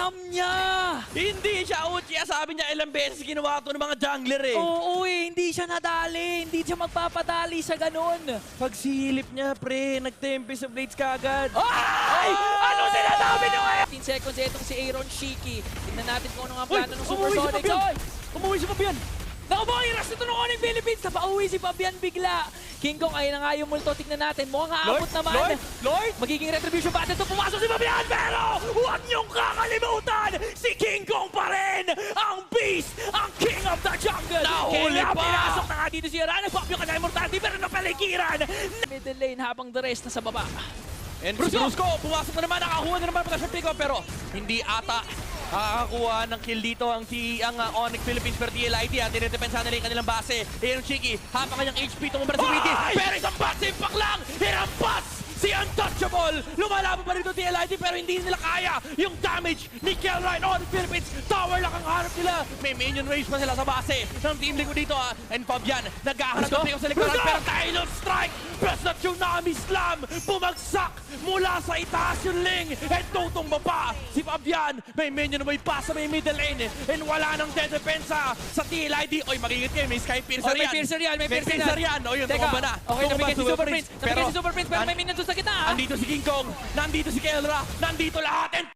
Alam niya! Hindi siya Uchiha. Sabi niya ilang beses ginawa ito ng mga jungler eh. Oo hindi siya nadali. Hindi siya magpapadali sa ganun. Pag silip niya, pre, nag-Tempest of Blades kagad. Ay! Ano sinasabi niyo ngayon? 15 seconds itong si Aaron Shiki. Tingnan natin kung ano nga Uy, plano ng umuwi si Supersonics. Fabian! Oy! Umuwi si Fabian! Naku po, iras na tulungan ng Philippines. Napauwi si Fabian bigla. King Kong, ayun na nga yung multo. Tignan natin. Mukhang aabot naman. Lord! Magiging retribution battle to. Pumasok si Fabian. Pero huwag niyong kakalimutan, si King Kong pa rin ang beast, ang king of the jungle. Nahuli Kaya pa! pinasok na nga dito si Rana. Papyo ka na immortality pero napaligiran. Middle lane habang the rest na sa baba. And Brusco, pumasok na naman, nakakuha na naman pagka siya pick up pero hindi ata nakakakuha ng kill dito ang Onyx Philippines pero TLID tinedepensa nila yung kanilang base. Aaron Shiki, hapa kanyang HP, tumumara si Witty, pero isang base impact lang, hirampas si Untouchable! Lumalaban pa rin ito TLID pero hindi nila kaya yung damage ni Kelrine on Philippines. Tower lang ang harap nila. May minion race pa sila sa base ng team linggo dito and Fabian naghahanap ng pick up sa likuran pero Tylon Strike! Press na Tsunami Slam! Bumagsak mula sa itaas yung Ling and tutumba pa si Fabian. May minion na may pass sa may middle lane and wala nang dead depensa sa TLID. Oy, magigit kayo, may Sky Piercer May yan. Piercer yan, may Piercer yan. O yun, Teka, tumba na. okay, Tumba nabigay si Super Prince. Pero Nabigay si Super Prince pero may minion doon sa gitna. nandito si King Kong, nandito si Kelra, nandito lahat and